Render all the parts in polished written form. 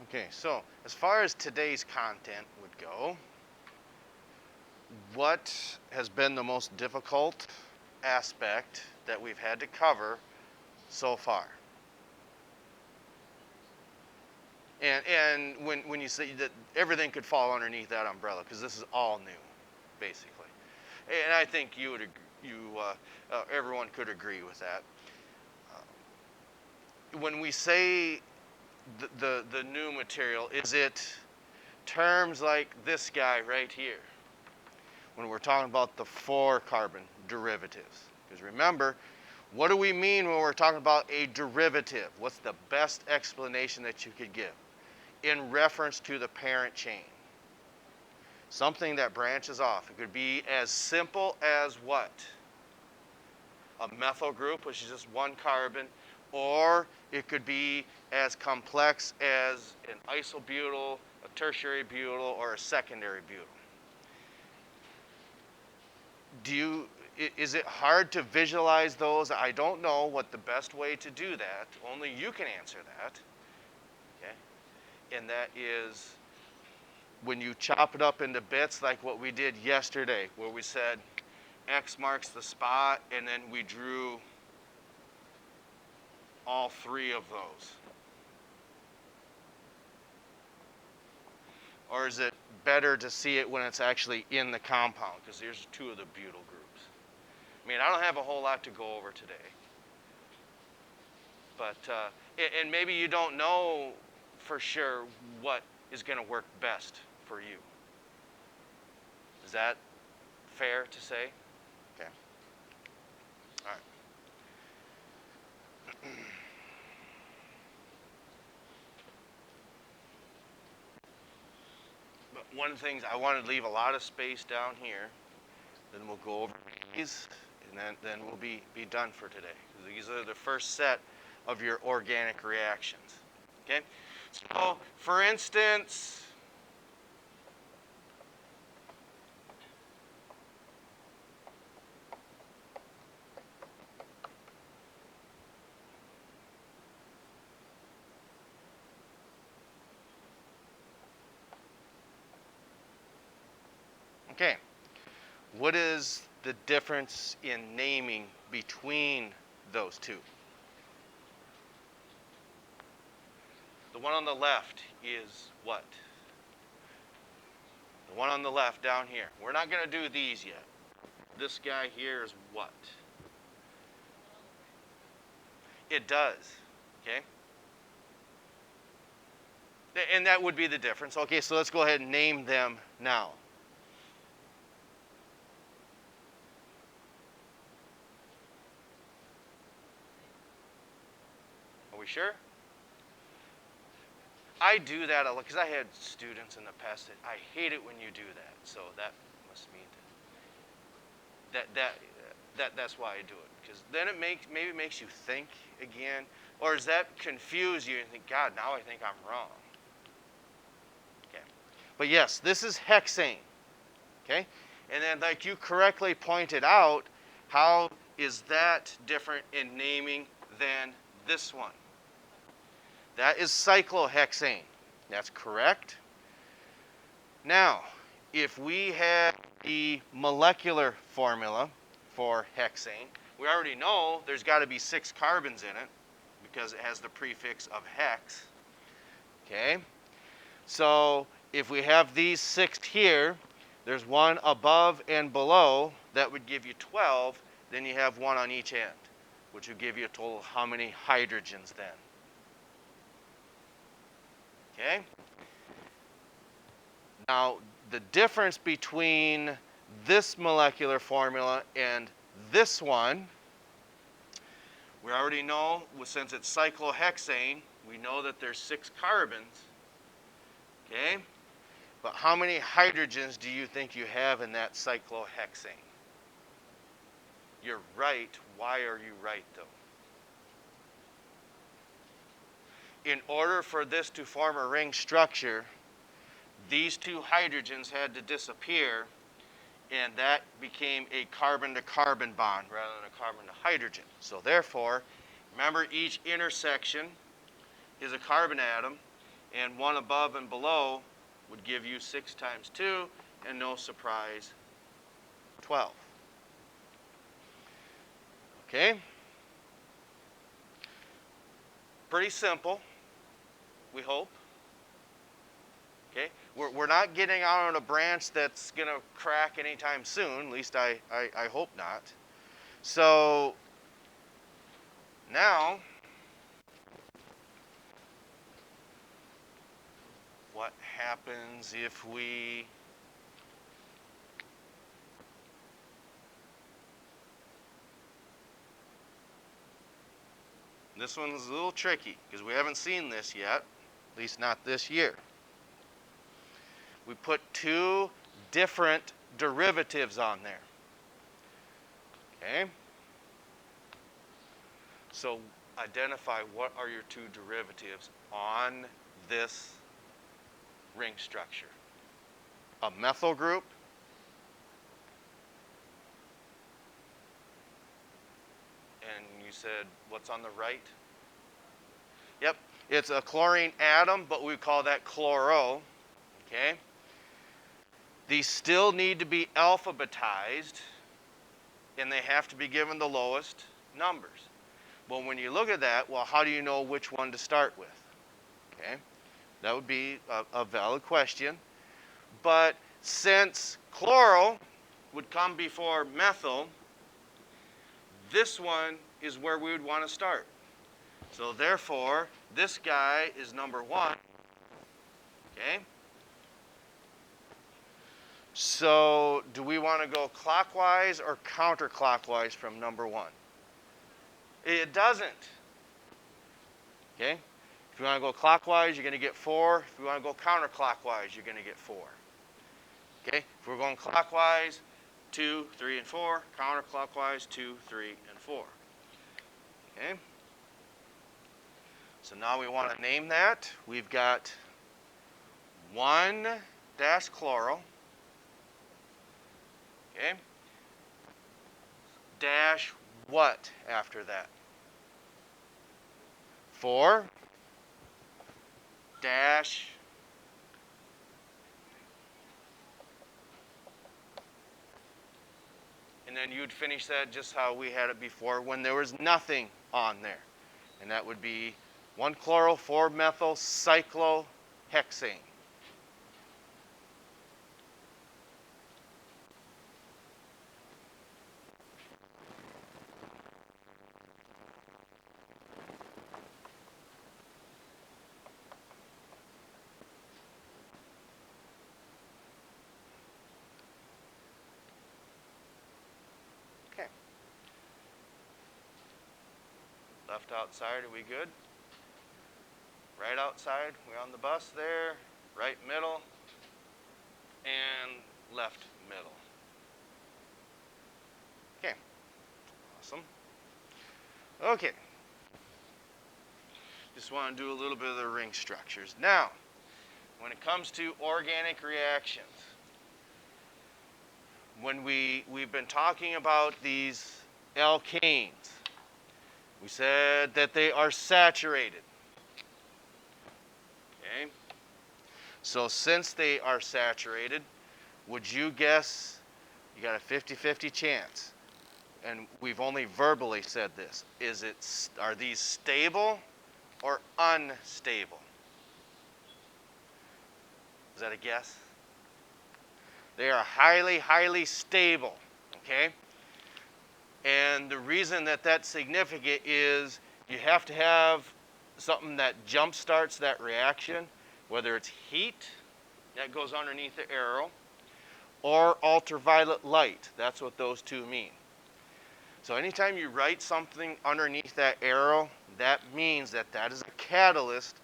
Okay, so as far as today's content would go, what has been the most difficult aspect that we've had to cover so far? And when you say that everything could fall underneath that umbrella, because this is all new, basically, and I think you would everyone could agree with that. When we say the new material, is it terms like this guy right here? When we're talking about the 4 carbon derivatives, because remember, what do we mean when we're talking about a derivative? What's the best explanation that you could give? In reference to the parent chain. Something that branches off. It could be as simple as what? A methyl group, which is just 1 carbon, or it could be as complex as an isobutyl, a tertiary butyl, or a secondary butyl. Is it hard to visualize those? I don't know what the best way to do that. Only you can answer that. Okay? And that is when you chop it up into bits like what we did yesterday, where we said X marks the spot, and then we drew all 3 of those. Or is it better to see it when it's actually in the compound? Because here's 2 of the butyl groups. I mean, I don't have a whole lot to go over today. But, and maybe you don't know for sure what is going to work best for you. Is that fair to say? Okay. All right. But one of the things, I want to leave a lot of space down here. Then we'll go over these, and then we'll be done for today. These are the first set of your organic reactions. Okay? So, for instance, okay, what is the difference in naming between those 2? The one on the left is what? The one on the left down here. We're not going to do these yet. This guy here is what? It does. Okay? And that would be the difference. Okay, so let's go ahead and name them now. Are we sure? I do that a lot because I had students in the past that I hate it when you do that. So that must mean that's why I do it, because then it maybe makes you think again, or does that confuse you and think, God, now I think I'm wrong? Okay, but yes, this is hexane. Okay, and then like you correctly pointed out, how is that different in naming than this one? That is cyclohexane. That's correct. Now, if we have the molecular formula for hexane, we already know there's got to be 6 carbons in it because it has the prefix of hex. Okay? So if we have these 6 here, there's 1 above and below. That would give you 12. Then you have 1 on each end, which would give you a total of how many hydrogens then? Okay? Now, the difference between this molecular formula and this one, we already know, since it's cyclohexane, we know that there's 6 carbons. Okay? But how many hydrogens do you think you have in that cyclohexane? You're right. Why are you right, though? In order for this to form a ring structure, these 2 hydrogens had to disappear, and that became a carbon-to-carbon bond rather than a carbon-to-hydrogen. So therefore, remember, each intersection is a carbon atom, And 1 above and below would give you 6 times 2, and no surprise, 12. Okay? Pretty simple, we hope. Okay? We're not getting out on a branch that's going to crack anytime soon. At least I hope not. So now, what happens if we this one's a little tricky because we haven't seen this yet, at least not this year. We put 2 different derivatives on there. Okay? So identify what are your 2 derivatives on this ring structure. A methyl group and you said what's on the right? Yep, it's a chlorine atom, but we call that chloro. Okay? These still need to be alphabetized, and they have to be given the lowest numbers. Well, when you look at that, well, how do you know which one to start with? Okay? That would be a valid question. But since chloro would come before methyl, this one is where we would want to start. So therefore, this guy is number 1. Okay? So do we want to go clockwise or counterclockwise from number 1? It doesn't. Okay? If you want to go clockwise, you're going to get 4. If you want to go counterclockwise, you're going to get 4. Okay? If we're going clockwise, 2, 3, and 4. Counterclockwise, 2, 3, and 4. Okay? So now we want to name that. We've got 1-chloro. Okay? Dash what after that? 4 dash and then you'd finish that just how we had it before when there was nothing on there. And that would be 1-chloro, 4-methyl, cyclohexane. Okay. Left outside, are we good? Right outside, we're on the bus there. Right middle and left middle. Okay, awesome. Okay, just want to do a little bit of the ring structures. Now, when it comes to organic reactions, when we've been talking about these alkanes, we said that they are saturated. Okay? So since they are saturated, would you guess you got a 50-50 chance? And we've only verbally said this. Are these stable or unstable? Is that a guess? They are highly, highly stable, okay? And the reason that that's significant is you have to have something that jump starts that reaction, whether it's heat, that goes underneath the arrow, or ultraviolet light. That's what those two mean. So anytime you write something underneath that arrow, that means that that is a catalyst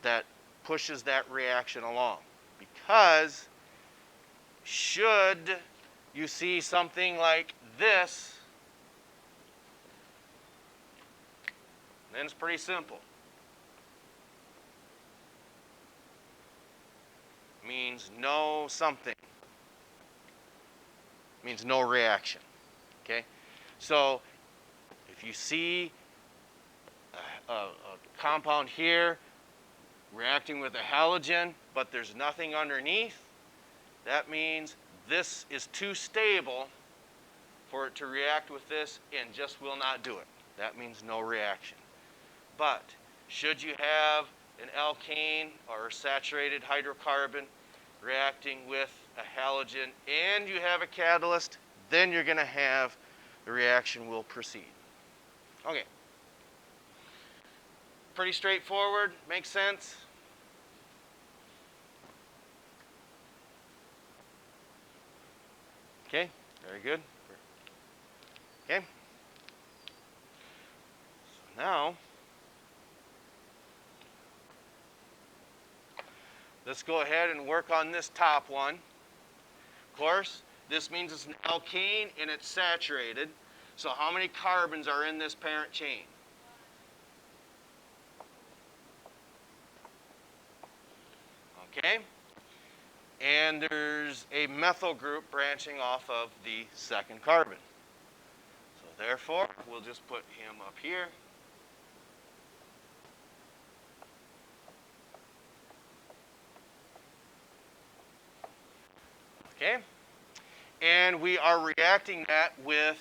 that pushes that reaction along. Because should you see something like this, then it's pretty simple. Means no something. Means no reaction. Okay? So if you see a compound here reacting with a halogen, but there's nothing underneath. That means this is too stable for it to react with this and just will not do it. That means no reaction. But should you have an alkane or saturated hydrocarbon reacting with a halogen and you have a catalyst, then you're going to have the reaction will proceed. Okay. Pretty straightforward. Makes sense? Okay, very good. Okay. So now, let's go ahead and work on this top one. Of course, this means it's an alkane and it's saturated. So how many carbons are in this parent chain? Okay. And there's a methyl group branching off of the second carbon. So therefore, we'll just put him up here. Okay. And we are reacting that with,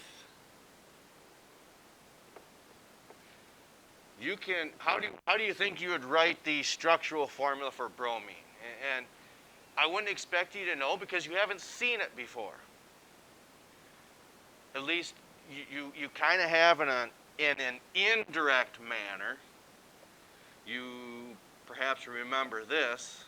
how do you think you would write the structural formula for bromine? And I wouldn't expect you to know because you haven't seen it before. At least you kind of have in an indirect manner. You perhaps remember this.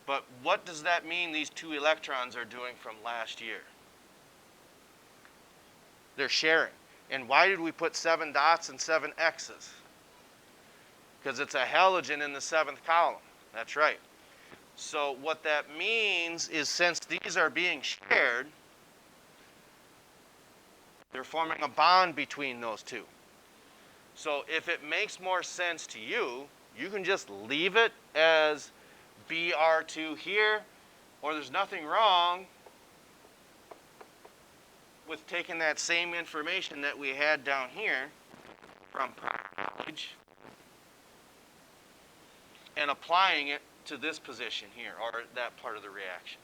But what does that mean these two electrons are doing from last year? They're sharing. And why did we put 7 dots and 7 X's? Because it's a halogen in the 7th column. That's right. So what that means is since these are being shared, they're forming a bond between those two. So if it makes more sense to you, you can just leave it as Br2 here, or there's nothing wrong with taking that same information that we had down here from college and applying it to this position here, or that part of the reaction.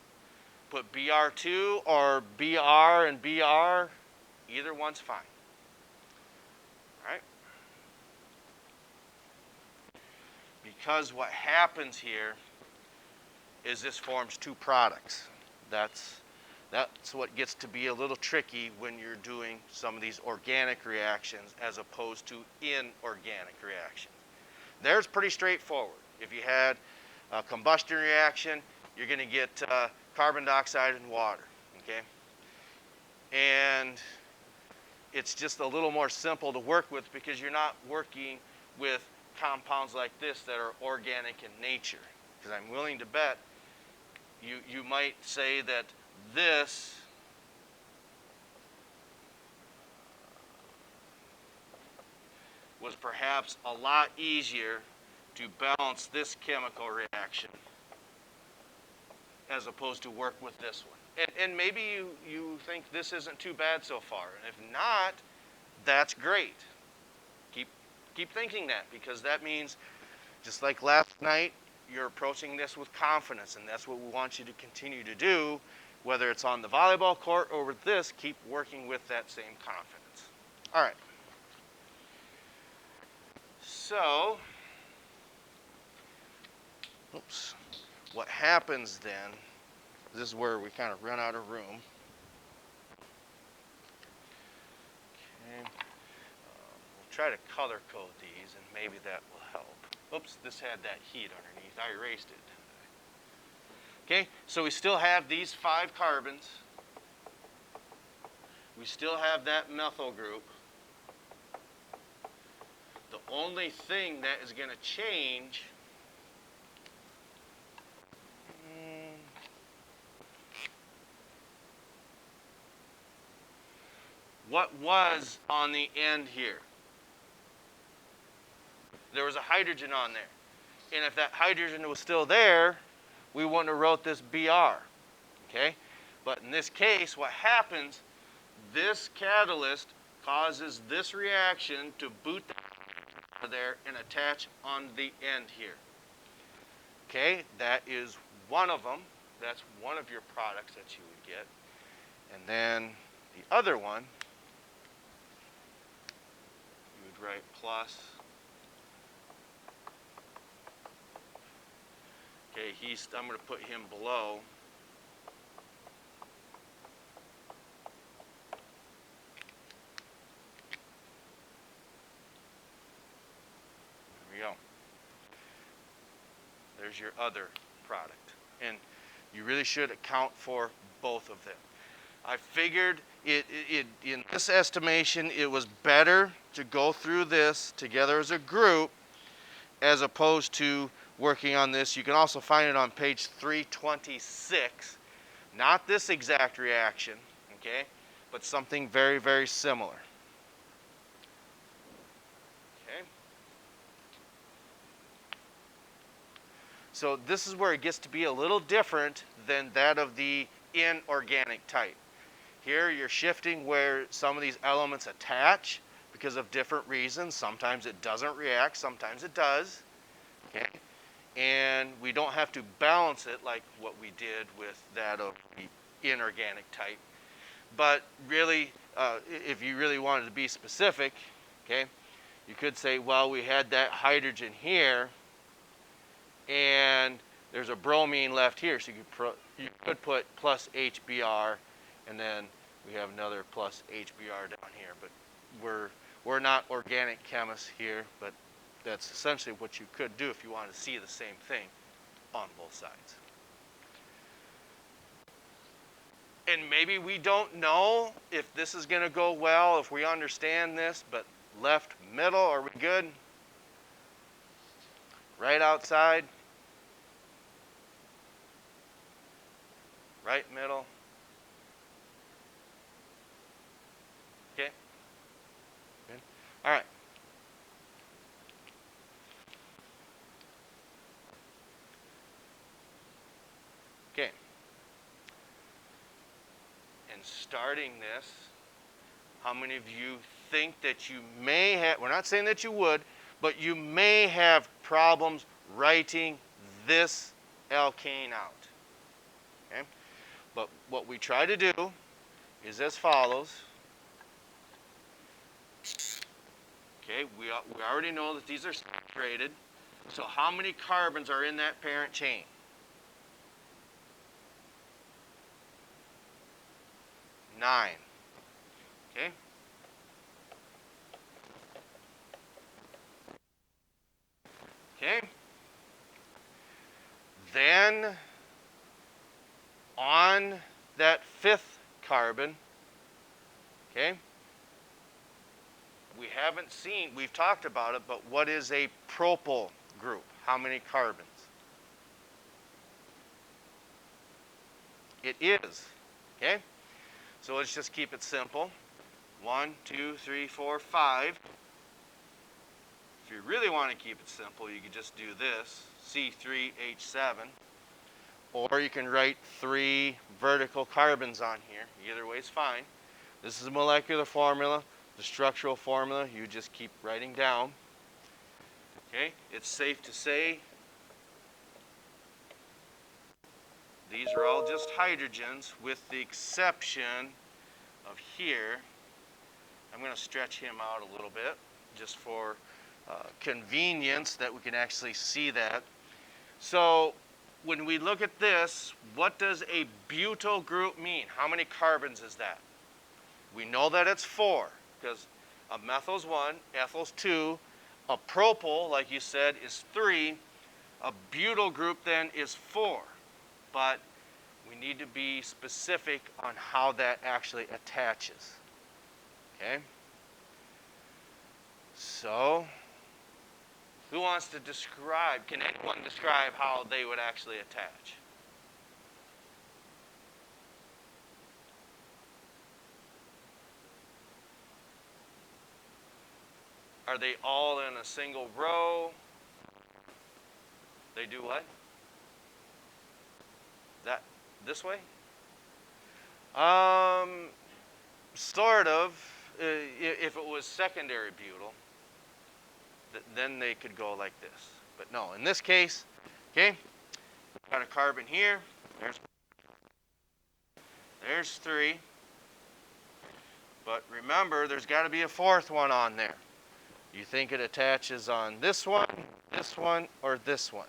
Put Br2 or Br and Br, either one's fine. All right? Because what happens here is this forms two products. That's what gets to be a little tricky when you're doing some of these organic reactions as opposed to inorganic reactions. There's pretty straightforward. If you had a combustion reaction, you're going to get carbon dioxide and water, okay? And it's just a little more simple to work with because you're not working with compounds like this that are organic in nature. Because I'm willing to bet you might say that this was perhaps a lot easier to balance this chemical reaction as opposed to work with this one. And maybe you think this isn't too bad so far. And if not, that's great. Keep thinking that, because that means, just like last night, you're approaching this with confidence, and that's what we want you to continue to do, whether it's on the volleyball court or with this, keep working with that same confidence. All right. So, oops. What happens then, this is where we kind of run out of room. Okay. We'll try to color code these, and maybe that will help. Oops, this had that heat underneath. I erased it. Okay, so we still have these 5 carbons. We still have that methyl group. The only thing that is going to change what was on the end here? There was a hydrogen on there. And if that hydrogen was still there, we wouldn't have wrote this Br. Okay? But in this case, what happens, this catalyst causes this reaction to boot out of there and attach on the end here. Okay, that is one of them. That's one of your products that you would get. And then the other one, you would write plus. Okay, I'm going to put him below. There we go. There's your other product. And you really should account for both of them. I figured in this estimation, it was better to go through this together as a group as opposed to working on this. You can also find it on page 326. Not this exact reaction, okay, but something very, very similar. Okay. So this is where it gets to be a little different than that of the inorganic type. Here you're shifting where some of these elements attach because of different reasons. Sometimes it doesn't react, sometimes it does. Okay? And we don't have to balance it like what we did with that of the inorganic type. But really, if you really wanted to be specific, okay, you could say, well, we had that hydrogen here, and there's a bromine left here, so you could put plus HBr, and then we have another plus HBr down here. But we're not organic chemists here, but that's essentially what you could do if you want to see the same thing on both sides. And maybe we don't know if this is going to go well, if we understand this, but left, middle, are we good? Right outside? Right middle? Okay? Good. All right. Okay. And starting this, how many of you think that you may have, we're not saying that you would, but you may have problems writing this alkane out? Okay? But what we try to do is as follows. Okay, we already know that these are saturated. So how many carbons are in that parent chain? 9. Okay? Okay? Then on that 5th carbon, okay, we haven't seen, we've talked about it, but what is a propyl group? How many carbons? It is, okay? So let's just keep it simple. 1, 2, 3, 4, 5. If you really want to keep it simple, you could just do this, C3H7. Or you can write 3 vertical carbons on here. Either way is fine. This is a molecular formula. The structural formula, you just keep writing down. Okay, it's safe to say these are all just hydrogens with the exception of here. I'm going to stretch him out a little bit just for convenience that we can actually see that. So when we look at this, what does a butyl group mean? How many carbons is that? We know that it's 4 because a methyl's 1, ethyl's 2, a propyl, like you said, is 3. A butyl group then is 4. But we need to be specific on how that actually attaches. Okay? So, who wants to describe, can anyone describe how they would actually attach? Are they all in a single row? They do what? That this way? sort of, if it was secondary butyl, then they could go like this. But no, in this case, okay, got a carbon here. There's 3. But remember, there's got to be a 4th one on there. You think it attaches on this one, or this one?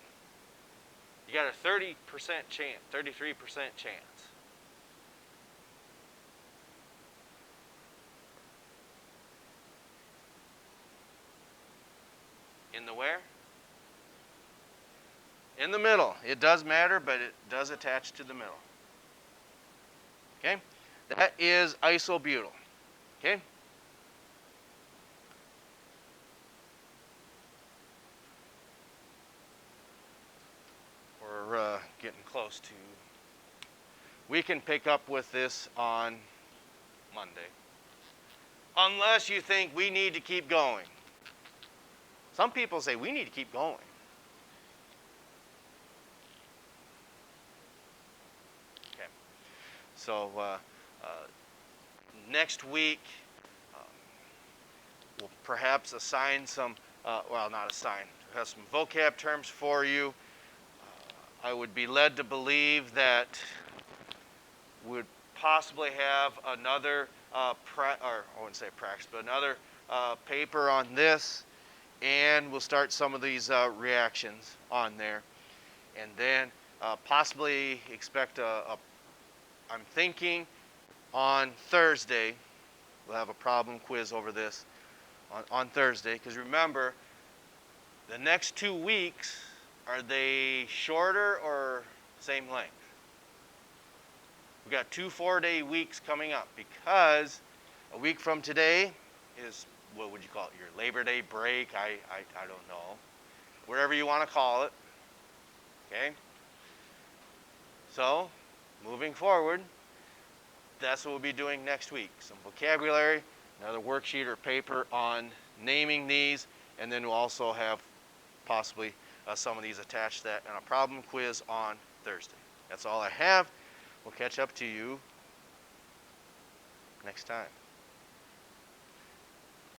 You got a 30% chance, 33% chance. In the where? In the middle. It does matter, but it does attach to the middle. Okay? That is isobutyl. Okay? We're getting close to. We can pick up with this on Monday. Unless you think we need to keep going. Some people say we need to keep going. Okay. So next week, we'll perhaps assign some, well, not assign, have some vocab terms for you. I would be led to believe that we'd possibly have another, or I wouldn't say practice, but another paper on this, and we'll start some of these reactions on there. And then possibly expect I'm thinking on Thursday, we'll have a problem quiz over this on Thursday, because remember, the next 2 weeks, are they shorter or same length? We've got 2 4-day weeks coming up, because a week from today is, what would you call it, your Labor Day break? I don't know. Whatever you want to call it. Okay? So, moving forward, that's what we'll be doing next week. Some vocabulary, another worksheet or paper on naming these, and then we'll also have possibly some of these attached to that, and a problem quiz on Thursday. That's all I have. We'll catch up to you next time.